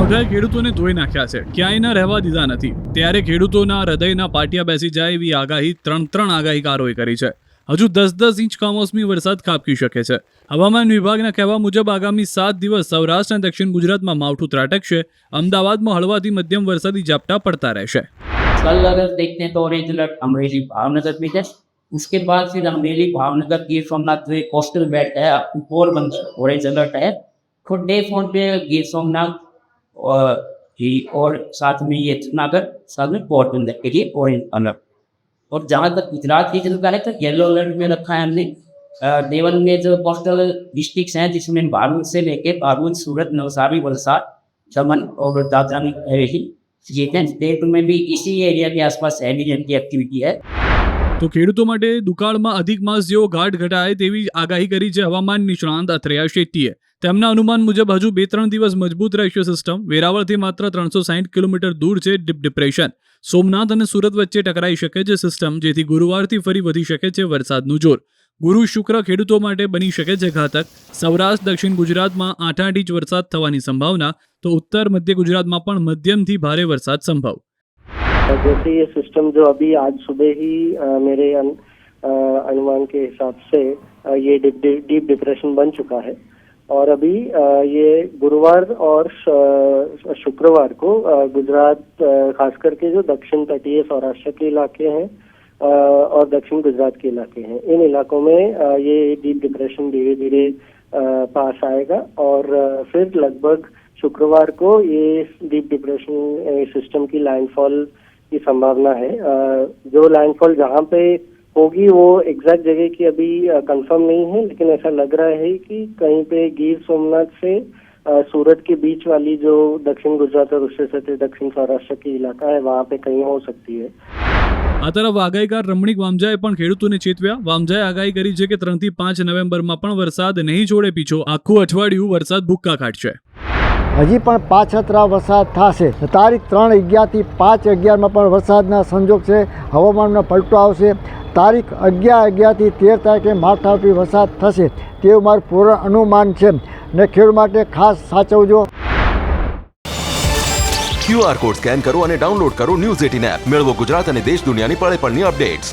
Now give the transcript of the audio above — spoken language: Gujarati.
માવઠાએ ખેડૂતોને ધોઈ નાખ્યા છે, ક્યાંય ન રહેવા દીધા નથી. ત્યારે ખેડૂતોના હૃદયના પાટિયા બેસી જાય એવી આગાહી ત્રણ આગાહીકારોએ કરી છે. હજુ 10-10 ઇંચ કમોસમી વરસાદ ખાબકી શકે છે. હવામાન વિભાગના કહેવા મુજબ આગામી 7 દિવસ સૌરાષ્ટ્ર અને દક્ષિણ ગુજરાતમાં માવઠું ત્રાટકશે. અમદાવાદમાં હળવાથી મધ્યમ વરસાદી ઝાપટા પડતા રહેશે. कल अगर देखते हैं तो ऑरेंज अलर्ट अमरेली भावनगर में है. उसके बाद फिर अमरेली भावनगर गिर सोमनाथ जो एक कोस्टल बेल्ट है पोरबंदर ऑरेंज अलर्ट है. तो डे फोन पे गिर सोमनाथ और साथ में ये जूनागढ़ साथ में पोरबंदर के लिए ऑरेंज अलर्ट. और जहाँ तक गुजरात की चलता है तो येलो अलर्ट में रखा है हमने. देवल में जो कोस्टल डिस्ट्रिक्ट हैं जिसमें बारूद से लेके बारूद सूरत नवसारी वलसाड चमन और दादरा में हवेली ये स्टेट में भी इसी एरिया के आसपास एलिजन की एक्टिविटी है. તો ખેડૂતો માટે દુકાળમાં અધિક માસ જેવો ઘાટ ઘટાય તેવી આગાહી કરી છે હવામાન નિષ્ણાંત અથરેયા શેટ્ટીએ. તેમના અનુમાન મુજબ હજુ 2-3 દિવસ મજબૂત રહેશે સિસ્ટમ. વેરાવળથી માત્ર 360 કિલોમીટર દૂર છે ડીપ ડિપ્રેશન. સોમનાથ અને સુરત વચ્ચે ટકરાઈ શકે છે સિસ્ટમ, જેથી ગુરુવારથી ફરી વધી શકે છે વરસાદનું જોર. ગુરુ શુક્ર ખેડૂતો માટે બની શકે છે ઘાતક. સૌરાષ્ટ્ર દક્ષિણ ગુજરાતમાં 8-8 ઇંચ વરસાદ થવાની સંભાવના, તો ઉત્તર મધ્ય ગુજરાતમાં પણ મધ્યમથી ભારે વરસાદ સંભવ. जैसे ये सिस्टम जो अभी आज सुबह ही मेरे अनुमान के हिसाब से ये डीप डिप्रेशन बन चुका है और अभी ये गुरुवार और शुक्रवार को गुजरात खास करके जो दक्षिण तटीय सौराष्ट्र के इलाके हैं और दक्षिण गुजरात के इलाके हैं, इन इलाकों में ये डीप डिप्रेशन धीरे धीरे पास आएगा और फिर लगभग शुक्रवार को ये डीप डिप्रेशन सिस्टम की लैंडफॉल की संभावना है. जो लैंडफॉल जहाँ पे होगी वो एग्जैक्ट जगह की अभी कंफर्म नहीं है, लेकिन ऐसा लग रहा है कि कहीं पे गिर सोमनाथ से सूरत के बीच वाली जो दक्षिण गुजरात और उससे सटे दक्षिण सौराष्ट्र की इलाका है वहाँ पे कहीं हो सकती है. આ તરફ આગાહીકાર રમણીક વામજાએ પણ ખેડૂતોને ચેતવ્યા. વામજાએ આગાહી કરી છે કે 3 થી 5 નવેમ્બરમાં પણ વરસાદ નહીં છોડે પીછો. આખું અઠવાડિયું વરસાદ ભૂક્કા કાઢશે. હજી પણ પાછતરા વરસાદ થશે. તારીખ 3-11 થી 5-11માં પણ વરસાદના સંજોગ છે. હવામાનમાં પલટો આવશે. તારીખ 11-11 થી 13 તારીખે માવઠારૂપી વરસાદ થશે તેવું મારું પૂર્ણ અનુમાન છે. ને ખેડૂત માટે ખાસ સાચવજો. QR કોડ સ્કેન કરો અને ડાઉનલોડ કરો ન્યૂઝ 18 એપ. મેળવો ગુજરાત અને દેશ દુનિયાની પળે પળની અપડેટ્સ.